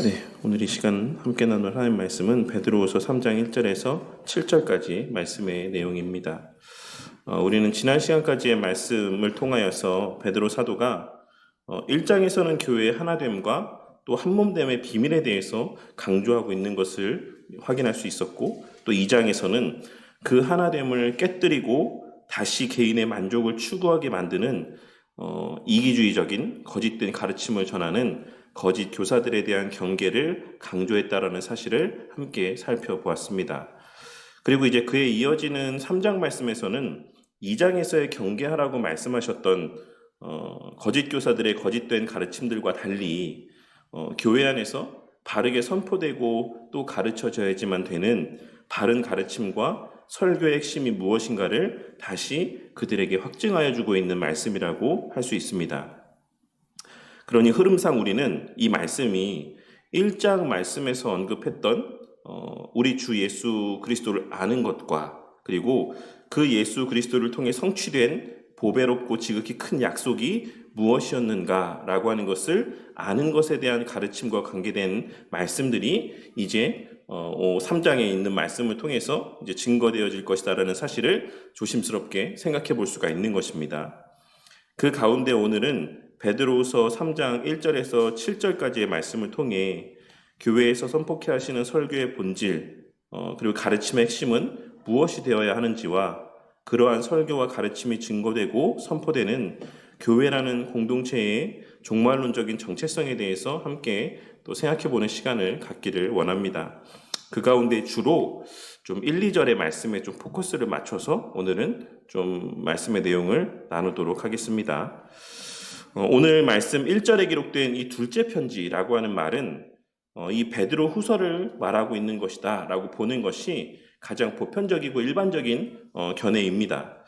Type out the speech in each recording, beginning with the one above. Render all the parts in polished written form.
네, 오늘 이 시간 함께 나눌 하나님 말씀은 베드로후서 3장 1절에서 7절까지 말씀의 내용입니다. 우리는 지난 시간까지의 말씀을 통하여서 베드로 사도가 1장에서는 교회의 하나됨과 또 한몸됨의 비밀에 대해서 강조하고 있는 것을 확인할 수 있었고, 또 2장에서는 그 하나됨을 깨뜨리고 다시 개인의 만족을 추구하게 만드는 이기주의적인 거짓된 가르침을 전하는 거짓 교사들에 대한 경계를 강조했다라는 사실을 함께 살펴보았습니다. 그리고 이제 그에 이어지는 3장 말씀에서는 2장에서의 경계하라고 말씀하셨던 거짓 교사들의 거짓된 가르침들과 달리 교회 안에서 바르게 선포되고 또 가르쳐져야지만 되는 바른 가르침과 설교의 핵심이 무엇인가를 다시 그들에게 확증하여 주고 있는 말씀이라고 할 수 있습니다. 그러니 흐름상 우리는 이 말씀이 1장 말씀에서 언급했던 우리 주 예수 그리스도를 아는 것과 그리고 그 예수 그리스도를 통해 성취된 보배롭고 지극히 큰 약속이 무엇이었는가라고 하는 것을 아는 것에 대한 가르침과 관계된 말씀들이 이제 3장에 있는 말씀을 통해서 이제 증거되어질 것이다라는 사실을 조심스럽게 생각해 볼 수가 있는 것입니다. 그 가운데 오늘은 베드로후서 3장 1절에서 7절까지의 말씀을 통해 교회에서 선포케 하시는 설교의 본질, 그리고 가르침의 핵심은 무엇이 되어야 하는지와 그러한 설교와 가르침이 증거되고 선포되는 교회라는 공동체의 종말론적인 정체성에 대해서 함께 또 생각해보는 시간을 갖기를 원합니다. 그 가운데 주로 좀 1, 2절의 말씀에 좀 포커스를 맞춰서 오늘은 좀 말씀의 내용을 나누도록 하겠습니다. 오늘 말씀 1절에 기록된 이 둘째 편지라고 하는 말은 이 베드로 후서를 말하고 있는 것이다 라고 보는 것이 가장 보편적이고 일반적인 견해입니다.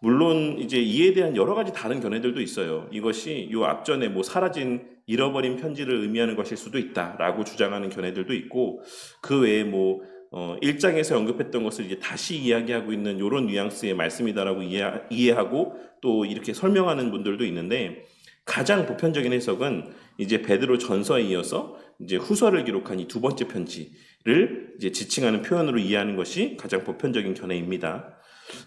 물론 이제 이에 대한 여러 가지 다른 견해들도 있어요. 이것이 요 앞전에 사라진 잃어버린 편지를 의미하는 것일 수도 있다라고 주장하는 견해들도 있고, 그 외에 1장에서 언급했던 것을 이제 다시 이야기하고 있는 이런 뉘앙스의 말씀이다라고 이해하고 또 이렇게 설명하는 분들도 있는데, 가장 보편적인 해석은 이제 베드로 전서에 이어서 이제 후서를 기록한 이 두 번째 편지를 이제 지칭하는 표현으로 이해하는 것이 가장 보편적인 견해입니다.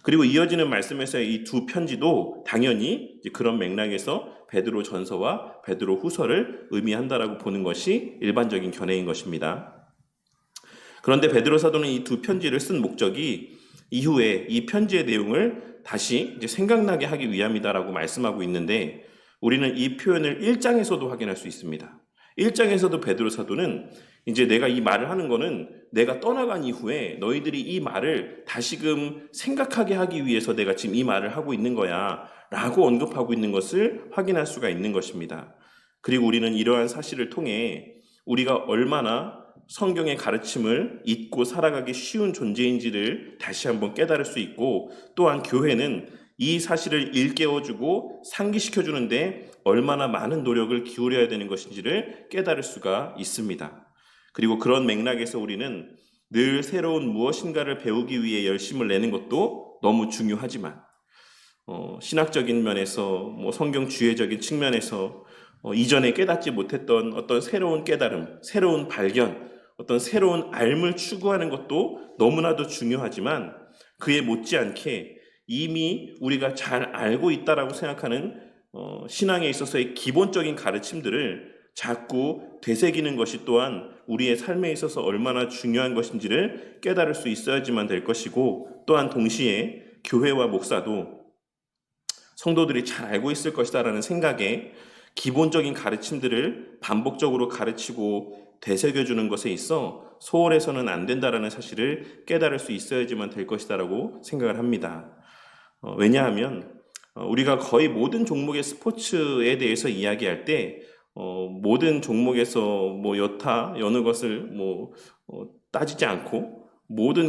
그리고 이어지는 말씀에서 이 두 편지도 당연히 이제 그런 맥락에서 베드로 전서와 베드로 후서를 의미한다라고 보는 것이 일반적인 견해인 것입니다. 그런데 베드로 사도는 이 두 편지를 쓴 목적이 이후에 이 편지의 내용을 다시 이제 생각나게 하기 위함이다라고 말씀하고 있는데, 우리는 이 표현을 1장에서도 확인할 수 있습니다. 1장에서도 베드로 사도는 이제 내가 이 말을 하는 거는 내가 떠나간 이후에 너희들이 이 말을 다시금 생각하게 하기 위해서 내가 지금 이 말을 하고 있는 거야 라고 언급하고 있는 것을 확인할 수가 있는 것입니다. 그리고 우리는 이러한 사실을 통해 우리가 얼마나 성경의 가르침을 잊고 살아가기 쉬운 존재인지를 다시 한번 깨달을 수 있고, 또한 교회는 이 사실을 일깨워주고 상기시켜주는데 얼마나 많은 노력을 기울여야 되는 것인지를 깨달을 수가 있습니다. 그리고 그런 맥락에서 우리는 늘 새로운 무엇인가를 배우기 위해 열심을 내는 것도 너무 중요하지만, 신학적인 면에서 성경 주의적인 측면에서 이전에 깨닫지 못했던 어떤 새로운 깨달음, 새로운 발견, 어떤 새로운 알을 추구하는 것도 너무나도 중요하지만, 그에 못지않게 이미 우리가 잘 알고 있다라고 생각하는 신앙에 있어서의 기본적인 가르침들을 자꾸 되새기는 것이 또한 우리의 삶에 있어서 얼마나 중요한 것인지를 깨달을 수 있어야지만 될 것이고, 또한 동시에 교회와 목사도 성도들이 잘 알고 있을 것이다라는 생각에 기본적인 가르침들을 반복적으로 가르치고 되새겨주는 것에 있어 소홀해서는 안 된다라는 사실을 깨달을 수 있어야지만 될 것이다라고 생각을 합니다. 왜냐하면 우리가 거의 모든 종목의 스포츠에 대해서 이야기할 때 모든 종목에서 여타 여느 것을 따지지 않고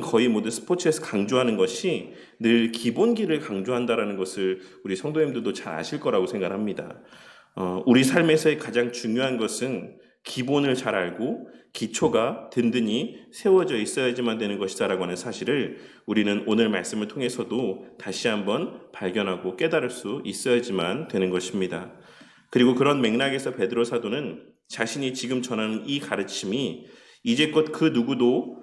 거의 모든 스포츠에서 강조하는 것이 늘 기본기를 강조한다라는 것을 우리 성도님들도 잘 아실 거라고 생각합니다. 우리 삶에서의 가장 중요한 것은 기본을 잘 알고 기초가 든든히 세워져 있어야지만 되는 것이다라고 하는 사실을 우리는 오늘 말씀을 통해서도 다시 한번 발견하고 깨달을 수 있어야지만 되는 것입니다. 그리고 그런 맥락에서 베드로 사도는 자신이 지금 전하는 이 가르침이 이제껏 그 누구도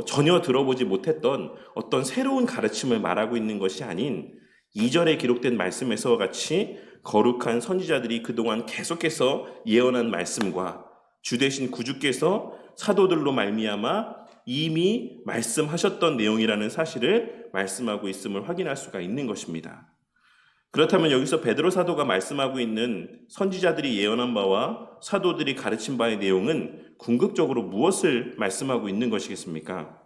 전혀 들어보지 못했던 어떤 새로운 가르침을 말하고 있는 것이 아닌 2절에 기록된 말씀에서 같이 거룩한 선지자들이 그동안 계속해서 예언한 말씀과 주 되신 구주께서 사도들로 말미암아 이미 말씀하셨던 내용이라는 사실을 말씀하고 있음을 확인할 수가 있는 것입니다. 그렇다면 여기서 베드로 사도가 말씀하고 있는 선지자들이 예언한 바와 사도들이 가르친 바의 내용은 궁극적으로 무엇을 말씀하고 있는 것이겠습니까?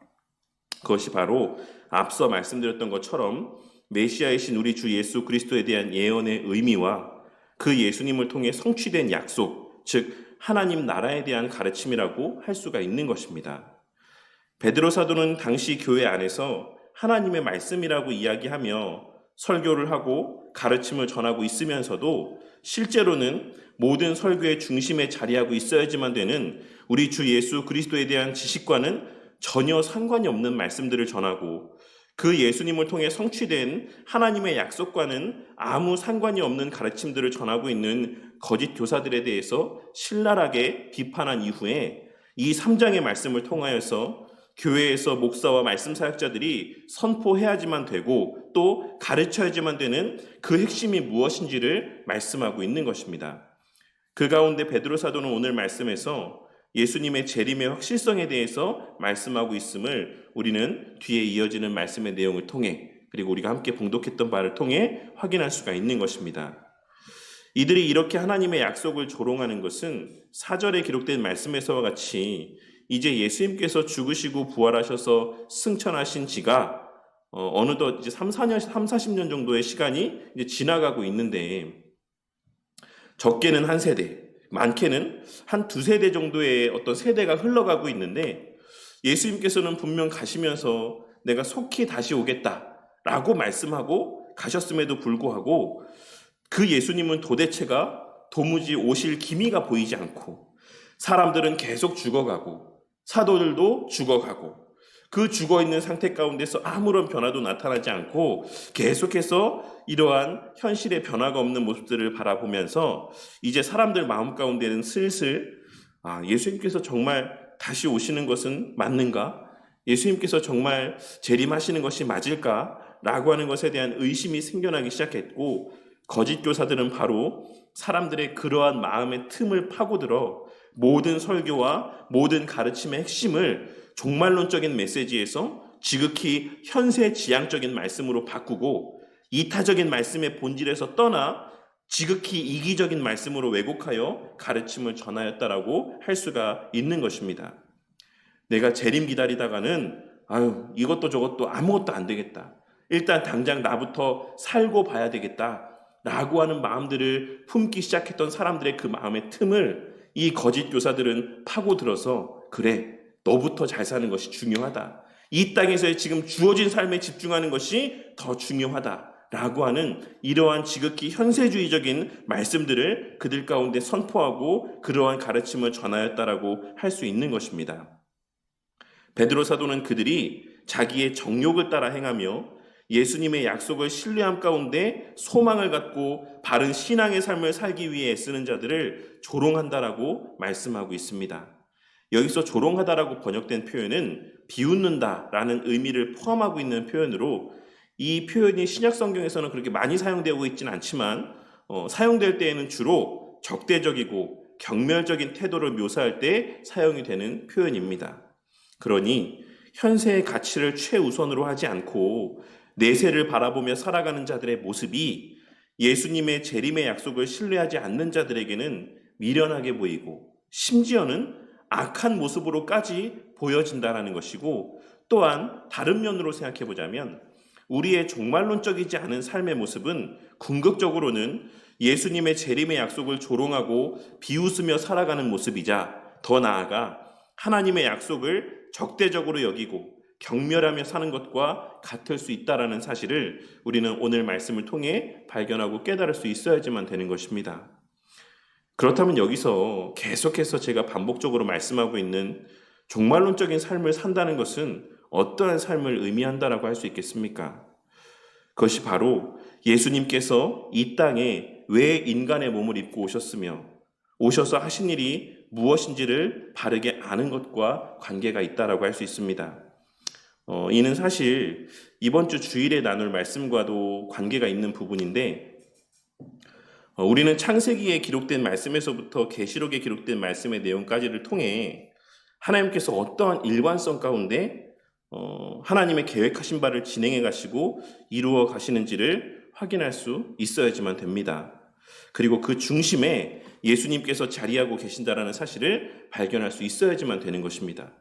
그것이 바로 앞서 말씀드렸던 것처럼 메시아이신 우리 주 예수 그리스도에 대한 예언의 의미와 그 예수님을 통해 성취된 약속, 즉 하나님 나라에 대한 가르침이라고 할 수가 있는 것입니다. 베드로 사도는 당시 교회 안에서 하나님의 말씀이라고 이야기하며 설교를 하고 가르침을 전하고 있으면서도 실제로는 모든 설교의 중심에 자리하고 있어야지만 되는 우리 주 예수 그리스도에 대한 지식과는 전혀 상관이 없는 말씀들을 전하고 그 예수님을 통해 성취된 하나님의 약속과는 아무 상관이 없는 가르침들을 전하고 있는 거짓 교사들에 대해서 신랄하게 비판한 이후에 이 3장의 말씀을 통하여서 교회에서 목사와 말씀 사역자들이 선포해야지만 되고 또 가르쳐야지만 되는 그 핵심이 무엇인지를 말씀하고 있는 것입니다. 그 가운데 베드로 사도는 오늘 말씀에서 예수님의 재림의 확실성에 대해서 말씀하고 있음을 우리는 뒤에 이어지는 말씀의 내용을 통해 그리고 우리가 함께 봉독했던 바를 통해 확인할 수가 있는 것입니다. 이들이 이렇게 하나님의 약속을 조롱하는 것은 4절에 기록된 말씀에서와 같이 이제 예수님께서 죽으시고 부활하셔서 승천하신 지가 어느덧 이제 40년 정도의 시간이 이제 지나가고 있는데 적게는 한 세대, 많게는 한 두세 대 정도의 어떤 세대가 흘러가고 있는데 예수님께서는 분명 가시면서 내가 속히 다시 오겠다라고 말씀하고 가셨음에도 불구하고 그 예수님은 도대체가 도무지 오실 기미가 보이지 않고 사람들은 계속 죽어가고 사도들도 죽어가고 그 죽어있는 상태 가운데서 아무런 변화도 나타나지 않고 계속해서 이러한 현실의 변화가 없는 모습들을 바라보면서 이제 사람들 마음 가운데는 슬슬 예수님께서 정말 다시 오시는 것은 맞는가? 예수님께서 정말 재림하시는 것이 맞을까? 라고 하는 것에 대한 의심이 생겨나기 시작했고 거짓 교사들은 바로 사람들의 그러한 마음의 틈을 파고들어 모든 설교와 모든 가르침의 핵심을 종말론적인 메시지에서 지극히 현세지향적인 말씀으로 바꾸고 이타적인 말씀의 본질에서 떠나 지극히 이기적인 말씀으로 왜곡하여 가르침을 전하였다라고 할 수가 있는 것입니다. 내가 재림 기다리다가는 이것도 저것도 아무것도 안 되겠다. 일단 당장 나부터 살고 봐야 되겠다. 라고 하는 마음들을 품기 시작했던 사람들의 그 마음의 틈을 이 거짓 교사들은 파고들어서 그래, 너부터 잘 사는 것이 중요하다. 이 땅에서의 지금 주어진 삶에 집중하는 것이 더 중요하다라고 하는 이러한 지극히 현세주의적인 말씀들을 그들 가운데 선포하고 그러한 가르침을 전하였다라고 할 수 있는 것입니다. 베드로 사도는 그들이 자기의 정욕을 따라 행하며 예수님의 약속을 신뢰함 가운데 소망을 갖고 바른 신앙의 삶을 살기 위해 애쓰는 자들을 조롱한다라고 말씀하고 있습니다. 여기서 조롱하다라고 번역된 표현은 비웃는다라는 의미를 포함하고 있는 표현으로 이 표현이 신약 성경에서는 그렇게 많이 사용되고 있지는 않지만 사용될 때에는 주로 적대적이고 경멸적인 태도를 묘사할 때 사용이 되는 표현입니다. 그러니 현세의 가치를 최우선으로 하지 않고 내세를 바라보며 살아가는 자들의 모습이 예수님의 재림의 약속을 신뢰하지 않는 자들에게는 미련하게 보이고 심지어는 악한 모습으로까지 보여진다는 것이고 또한 다른 면으로 생각해 보자면 우리의 종말론적이지 않은 삶의 모습은 궁극적으로는 예수님의 재림의 약속을 조롱하고 비웃으며 살아가는 모습이자 더 나아가 하나님의 약속을 적대적으로 여기고 경멸하며 사는 것과 같을 수 있다는 사실을 우리는 오늘 말씀을 통해 발견하고 깨달을 수 있어야지만 되는 것입니다. 그렇다면 여기서 계속해서 제가 반복적으로 말씀하고 있는 종말론적인 삶을 산다는 것은 어떠한 삶을 의미한다라고 할 수 있겠습니까? 그것이 바로 예수님께서 이 땅에 왜 인간의 몸을 입고 오셨으며 오셔서 하신 일이 무엇인지를 바르게 아는 것과 관계가 있다라고 할 수 있습니다. 이는 사실 이번 주 주일에 나눌 말씀과도 관계가 있는 부분인데, 우리는 창세기에 기록된 말씀에서부터 계시록에 기록된 말씀의 내용까지를 통해 하나님께서 어떠한 일관성 가운데 하나님의 계획하신 바를 진행해 가시고 이루어 가시는지를 확인할 수 있어야지만 됩니다. 그리고 그 중심에 예수님께서 자리하고 계신다라는 사실을 발견할 수 있어야지만 되는 것입니다.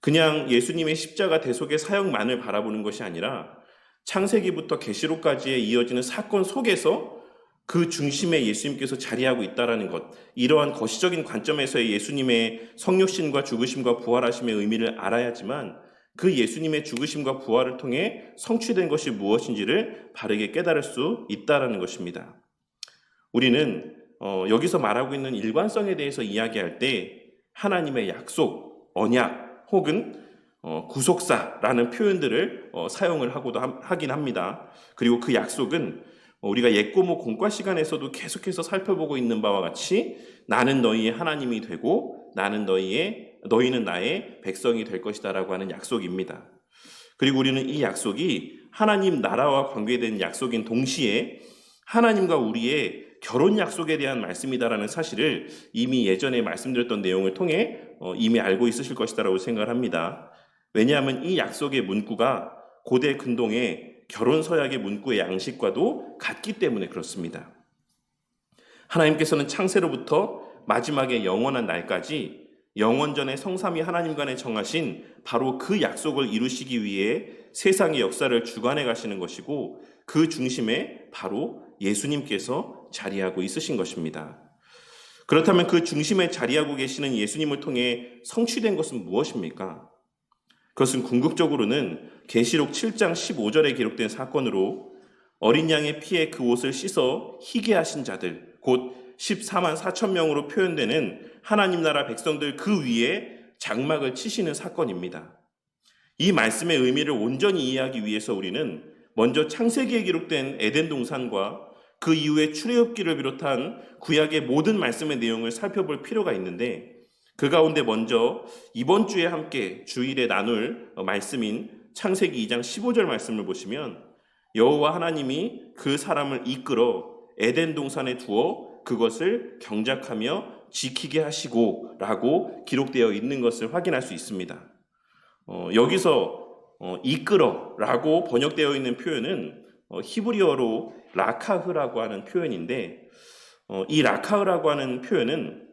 그냥 예수님의 십자가 대속의 사역만을 바라보는 것이 아니라 창세기부터 계시록까지에 이어지는 사건 속에서 그 중심에 예수님께서 자리하고 있다는 것, 이러한 거시적인 관점에서의 예수님의 성육신과 죽으심과 부활하심의 의미를 알아야지만 그 예수님의 죽으심과 부활을 통해 성취된 것이 무엇인지를 바르게 깨달을 수 있다는 것입니다. 우리는 여기서 말하고 있는 일관성에 대해서 이야기할 때 하나님의 약속, 언약 혹은 구속사라는 표현들을 사용을 하긴 합니다. 그리고 그 약속은 우리가 옛고모 공과 시간에서도 계속해서 살펴보고 있는 바와 같이 나는 너희의 하나님이 되고 너희는 나의 백성이 될 것이다라고 하는 약속입니다. 그리고 우리는 이 약속이 하나님 나라와 관계된 약속인 동시에 하나님과 우리의 결혼 약속에 대한 말씀이다라는 사실을 이미 예전에 말씀드렸던 내용을 통해 이미 알고 있으실 것이다라고 생각을 합니다. 왜냐하면 이 약속의 문구가 고대 근동의 결혼 서약의 문구의 양식과도 같기 때문에 그렇습니다. 하나님께서는 창세로부터 마지막의 영원한 날까지 영원전의 성삼위 하나님 간에 정하신 바로 그 약속을 이루시기 위해 세상의 역사를 주관해 가시는 것이고 그 중심에 바로 예수님께서 자리하고 있으신 것입니다. 그렇다면 그 중심에 자리하고 계시는 예수님을 통해 성취된 것은 무엇입니까? 그것은 궁극적으로는 계시록 7장 15절에 기록된 사건으로 어린 양의 피에 그 옷을 씻어 희게 하신 자들, 곧 14만 4천 명으로 표현되는 하나님 나라 백성들 그 위에 장막을 치시는 사건입니다. 이 말씀의 의미를 온전히 이해하기 위해서 우리는 먼저 창세기에 기록된 에덴 동산과 그 이후에 출애굽기를 비롯한 구약의 모든 말씀의 내용을 살펴볼 필요가 있는데, 그 가운데 먼저 이번 주에 함께 주일에 나눌 말씀인 창세기 2장 15절 말씀을 보시면 여호와 하나님이 그 사람을 이끌어 에덴 동산에 두어 그것을 경작하며 지키게 하시고 라고 기록되어 있는 것을 확인할 수 있습니다. 여기서 이끌어 라고 번역되어 있는 표현은 히브리어로 라카흐라고 하는 표현인데, 이 라카흐라고 하는 표현은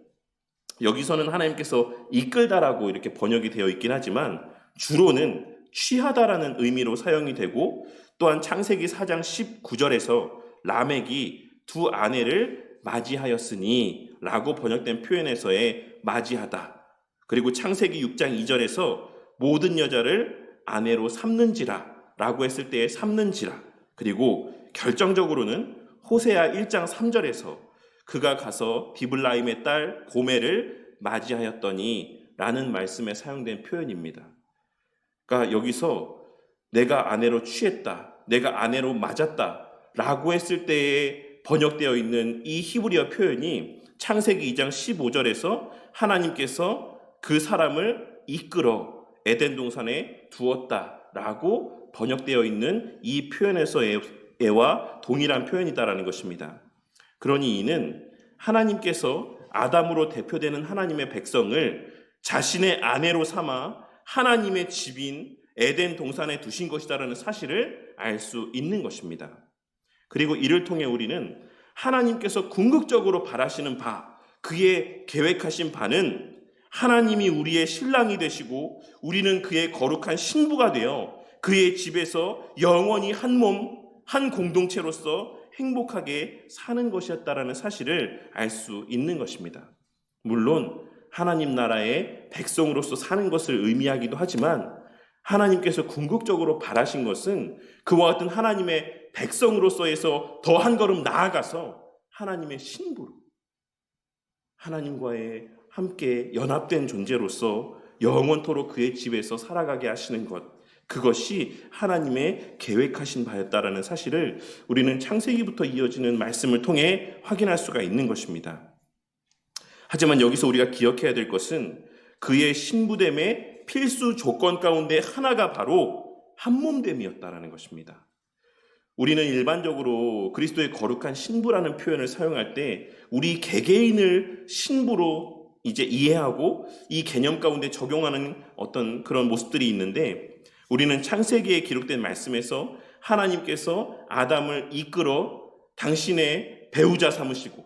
여기서는 하나님께서 이끌다라고 이렇게 번역이 되어 있긴 하지만 주로는 취하다라는 의미로 사용이 되고, 또한 창세기 4장 19절에서 라멕이 두 아내를 맞이하였으니 라고 번역된 표현에서의 맞이하다, 그리고 창세기 6장 2절에서 모든 여자를 아내로 삼는지라 라고 했을 때의 삼는지라, 그리고 결정적으로는 호세아 1장 3절에서 그가 가서 디블라임의 딸 고멜을 맞이하였더니 라는 말씀에 사용된 표현입니다. 그러니까 여기서 내가 아내로 취했다, 내가 아내로 맞았다 라고 했을 때에 번역되어 있는 이 히브리어 표현이 창세기 2장 15절에서 하나님께서 그 사람을 이끌어 에덴 동산에 두었다 라고 번역되어 있는 이 표현에서와 동일한 표현이다라는 것입니다. 그러니 이는 하나님께서 아담으로 대표되는 하나님의 백성을 자신의 아내로 삼아 하나님의 집인 에덴 동산에 두신 것이다라는 사실을 알 수 있는 것입니다. 그리고 이를 통해 우리는 하나님께서 궁극적으로 바라시는 바, 그의 계획하신 바는 하나님이 우리의 신랑이 되시고 우리는 그의 거룩한 신부가 되어 그의 집에서 영원히 한 몸, 한 공동체로서 행복하게 사는 것이었다라는 사실을 알 수 있는 것입니다. 물론 하나님 나라의 백성으로서 사는 것을 의미하기도 하지만 하나님께서 궁극적으로 바라신 것은 그와 같은 하나님의 백성으로서에서 더 한 걸음 나아가서 하나님의 신부로, 하나님과의 함께 연합된 존재로서 영원토록 그의 집에서 살아가게 하시는 것, 그것이 하나님의 계획하신 바였다라는 사실을 우리는 창세기부터 이어지는 말씀을 통해 확인할 수가 있는 것입니다. 하지만 여기서 우리가 기억해야 될 것은 그의 신부됨의 필수 조건 가운데 하나가 바로 한몸됨이었다라는 것입니다. 우리는 일반적으로 그리스도의 거룩한 신부라는 표현을 사용할 때 우리 개개인을 신부로 이제 이해하고 이 개념 가운데 적용하는 어떤 그런 모습들이 있는데, 우리는 창세기에 기록된 말씀에서 하나님께서 아담을 이끌어 당신의 배우자 삼으시고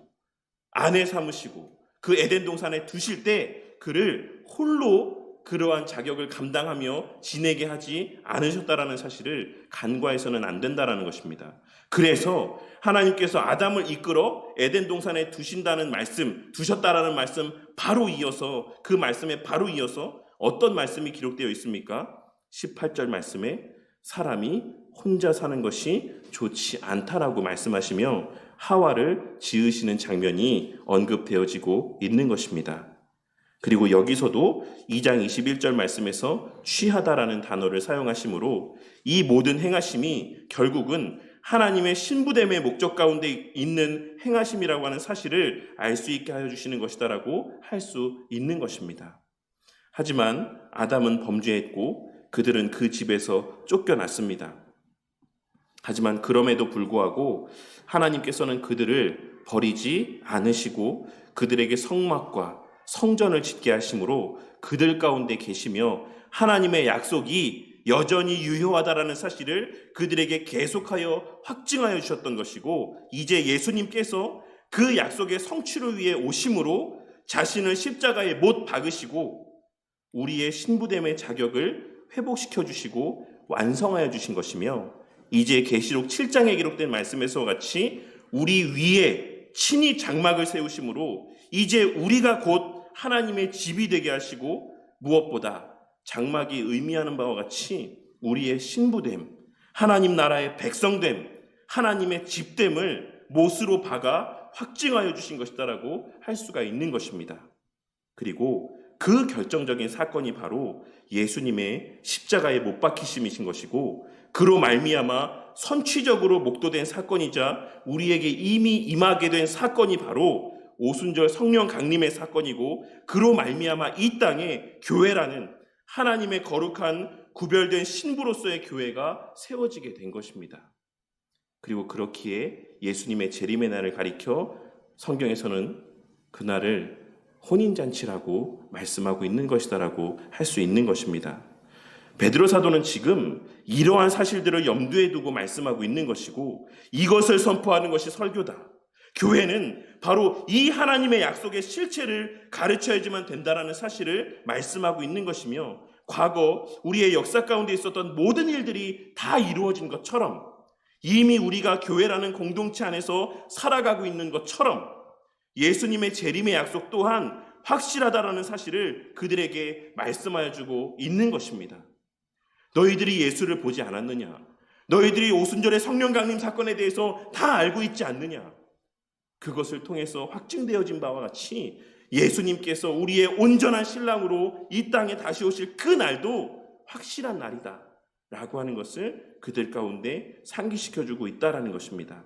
아내 삼으시고 그 에덴 동산에 두실 때 그를 홀로 그러한 자격을 감당하며 지내게 하지 않으셨다라는 사실을 간과해서는 안 된다라는 것입니다. 그래서 하나님께서 아담을 이끌어 에덴 동산에 두신다는 말씀, 두셨다라는 말씀 바로 이어서, 그 말씀에 바로 이어서 어떤 말씀이 기록되어 있습니까? 18절 말씀에 사람이 혼자 사는 것이 좋지 않다라고 말씀하시며 하와를 지으시는 장면이 언급되어지고 있는 것입니다. 그리고 여기서도 2장 21절 말씀에서 취하다라는 단어를 사용하시므로 이 모든 행하심이 결국은 하나님의 신부됨의 목적 가운데 있는 행하심이라고 하는 사실을 알 수 있게 하여 주시는 것이다라고 할 수 있는 것입니다. 하지만 아담은 범죄했고 그들은 그 집에서 쫓겨났습니다. 하지만 그럼에도 불구하고 하나님께서는 그들을 버리지 않으시고 그들에게 성막과 성전을 짓게 하심으로 그들 가운데 계시며 하나님의 약속이 여전히 유효하다라는 사실을 그들에게 계속하여 확증하여 주셨던 것이고, 이제 예수님께서 그 약속의 성취를 위해 오심으로 자신을 십자가에 못 박으시고 우리의 신부됨의 자격을 회복시켜 주시고 완성하여 주신 것이며, 이제 계시록 7장에 기록된 말씀에서 같이 우리 위에 친히 장막을 세우심으로 이제 우리가 곧 하나님의 집이 되게 하시고, 무엇보다 장막이 의미하는 바와 같이 우리의 신부됨, 하나님 나라의 백성됨, 하나님의 집됨을 못으로 박아 확증하여 주신 것이다라고 할 수가 있는 것입니다. 그리고 그 결정적인 사건이 바로 예수님의 십자가에 못 박히심이신 것이고, 그로 말미암아 선취적으로 목도된 사건이자 우리에게 이미 임하게 된 사건이 바로 오순절 성령 강림의 사건이고, 그로 말미암아 이 땅에 교회라는 하나님의 거룩한 구별된 신부로서의 교회가 세워지게 된 것입니다. 그리고 그렇기에 예수님의 재림의 날을 가리켜 성경에서는 그날을 혼인잔치라고 말씀하고 있는 것이다라고 할 수 있는 것입니다. 베드로 사도는 지금 이러한 사실들을 염두에 두고 말씀하고 있는 것이고, 이것을 선포하는 것이 설교다. 교회는 바로 이 하나님의 약속의 실체를 가르쳐야지만 된다라는 사실을 말씀하고 있는 것이며, 과거 우리의 역사 가운데 있었던 모든 일들이 다 이루어진 것처럼, 이미 우리가 교회라는 공동체 안에서 살아가고 있는 것처럼 예수님의 재림의 약속 또한 확실하다라는 사실을 그들에게 말씀하여 주고 있는 것입니다. 너희들이 예수를 보지 않았느냐? 너희들이 오순절의 성령 강림 사건에 대해서 다 알고 있지 않느냐? 그것을 통해서 확증되어진 바와 같이 예수님께서 우리의 온전한 신랑으로 이 땅에 다시 오실 그 날도 확실한 날이다 라고 하는 것을 그들 가운데 상기시켜주고 있다라는 것입니다.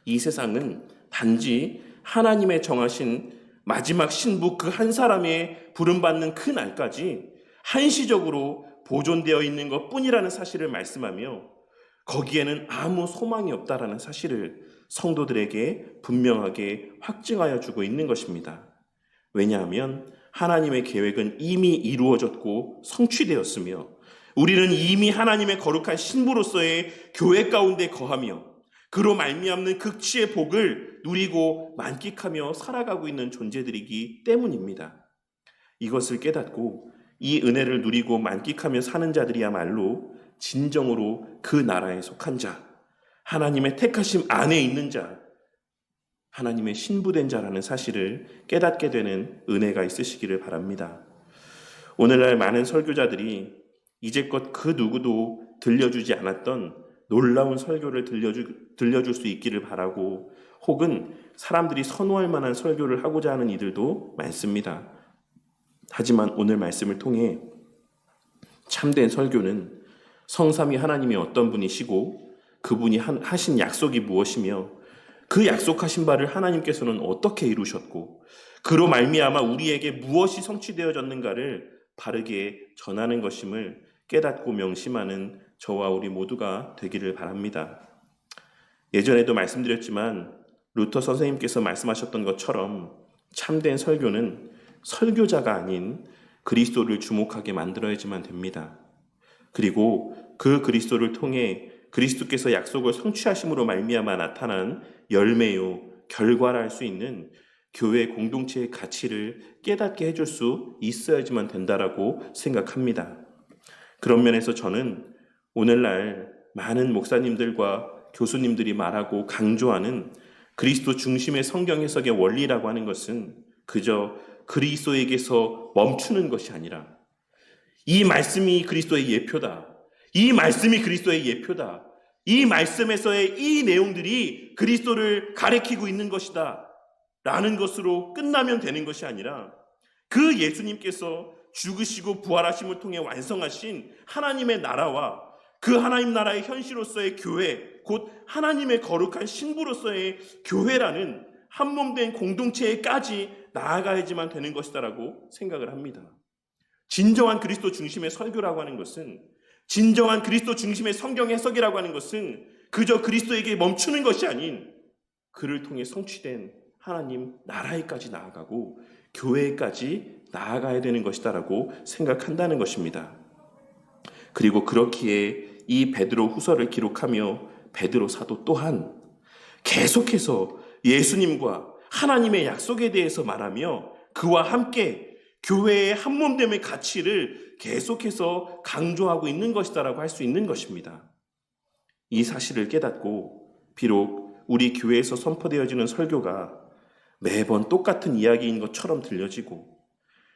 이 세상은 단지 하나님의 정하신 마지막 신부 그 한 사람의 부름받는 그 날까지 한시적으로 보존되어 있는 것뿐이라는 사실을 말씀하며, 거기에는 아무 소망이 없다라는 사실을 성도들에게 분명하게 확증하여 주고 있는 것입니다. 왜냐하면 하나님의 계획은 이미 이루어졌고 성취되었으며, 우리는 이미 하나님의 거룩한 신부로서의 교회 가운데 거하며 그로 말미암는 극치의 복을 누리고 만끽하며 살아가고 있는 존재들이기 때문입니다. 이것을 깨닫고 이 은혜를 누리고 만끽하며 사는 자들이야말로 진정으로 그 나라에 속한 자, 하나님의 택하심 안에 있는 자, 하나님의 신부된 자라는 사실을 깨닫게 되는 은혜가 있으시기를 바랍니다. 오늘날 많은 설교자들이 이제껏 그 누구도 들려주지 않았던 놀라운 설교를 들려줄 수 있기를 바라고, 혹은 사람들이 선호할 만한 설교를 하고자 하는 이들도 많습니다. 하지만 오늘 말씀을 통해 참된 설교는 성삼위 하나님이 어떤 분이시고 그분이 하신 약속이 무엇이며 그 약속하신 바를 하나님께서는 어떻게 이루셨고 그로 말미암아 우리에게 무엇이 성취되어졌는가를 바르게 전하는 것임을 깨닫고 명심하는 저와 우리 모두가 되기를 바랍니다. 예전에도 말씀드렸지만 루터 선생님께서 말씀하셨던 것처럼 참된 설교는 설교자가 아닌 그리스도를 주목하게 만들어야지만 됩니다. 그리고 그 그리스도를 통해 그리스도께서 약속을 성취하심으로 말미암아 나타난 열매요, 결과를 할 수 있는 교회 공동체의 가치를 깨닫게 해줄 수 있어야지만 된다라고 생각합니다. 그런 면에서 저는 오늘날 많은 목사님들과 교수님들이 말하고 강조하는 그리스도 중심의 성경 해석의 원리라고 하는 것은 그저 그리스도에게서 멈추는 것이 아니라 이 말씀이 그리스도의 예표다. 이 말씀이 그리스도의 예표다. 이 말씀에서의 이 내용들이 그리스도를 가리키고 있는 것이다. 라는 것으로 끝나면 되는 것이 아니라 그 예수님께서 죽으시고 부활하심을 통해 완성하신 하나님의 나라와 그 하나님 나라의 현실로서의 교회, 곧 하나님의 거룩한 신부로서의 교회라는 한몸된 공동체에까지 나아가야지만 되는 것이다라고 생각을 합니다. 진정한 그리스도 중심의 설교라고 하는 것은, 진정한 그리스도 중심의 성경 해석이라고 하는 것은 그저 그리스도에게 멈추는 것이 아닌 그를 통해 성취된 하나님 나라에까지 나아가고 교회에까지 나아가야 되는 것이다라고 생각한다는 것입니다. 그리고 그렇기에 이 베드로 후서를 기록하며 베드로 사도 또한 계속해서 예수님과 하나님의 약속에 대해서 말하며 그와 함께 교회의 한몸됨의 가치를 계속해서 강조하고 있는 것이다라고 할 수 있는 것입니다. 이 사실을 깨닫고 비록 우리 교회에서 선포되어지는 설교가 매번 똑같은 이야기인 것처럼 들려지고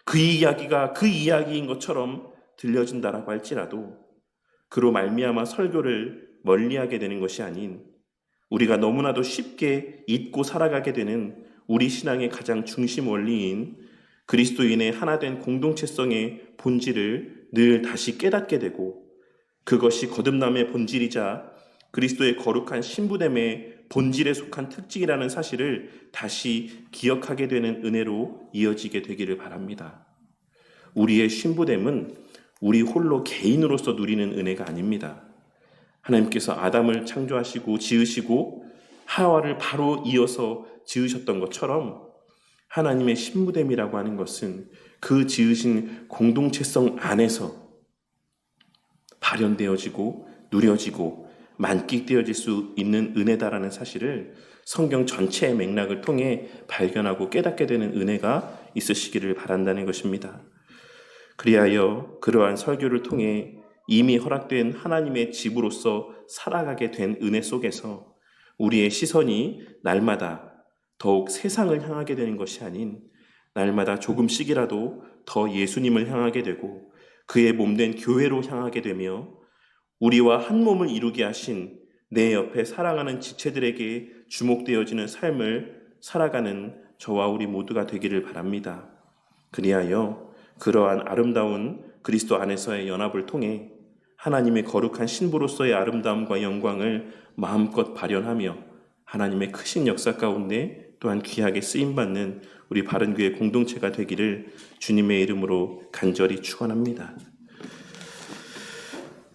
그 이야기가 그 이야기인 것처럼 들려진다라고 할지라도 그로 말미암아 설교를 멀리하게 되는 것이 아닌 우리가 너무나도 쉽게 잊고 살아가게 되는 우리 신앙의 가장 중심 원리인 그리스도인의 하나된 공동체성의 본질을 늘 다시 깨닫게 되고 그것이 거듭남의 본질이자 그리스도의 거룩한 신부됨의 본질에 속한 특징이라는 사실을 다시 기억하게 되는 은혜로 이어지게 되기를 바랍니다. 우리의 신부됨은 우리 홀로 개인으로서 누리는 은혜가 아닙니다. 하나님께서 아담을 창조하시고 지으시고 하와를 바로 이어서 지으셨던 것처럼 하나님의 신부됨이라고 하는 것은 그 지으신 공동체성 안에서 발현되어지고 누려지고 만끽되어질 수 있는 은혜다라는 사실을 성경 전체의 맥락을 통해 발견하고 깨닫게 되는 은혜가 있으시기를 바란다는 것입니다. 그리하여 그러한 설교를 통해 이미 허락된 하나님의 집으로서 살아가게 된 은혜 속에서 우리의 시선이 날마다 더욱 세상을 향하게 되는 것이 아닌 날마다 조금씩이라도 더 예수님을 향하게 되고 그의 몸된 교회로 향하게 되며 우리와 한 몸을 이루게 하신 내 옆에 사랑하는 지체들에게 주목되어지는 삶을 살아가는 저와 우리 모두가 되기를 바랍니다. 그리하여 그러한 아름다운 그리스도 안에서의 연합을 통해 하나님의 거룩한 신부로서의 아름다움과 영광을 마음껏 발현하며 하나님의 크신 역사 가운데 또한 귀하게 쓰임받는 우리 바른교회 공동체가 되기를 주님의 이름으로 간절히 축원합니다.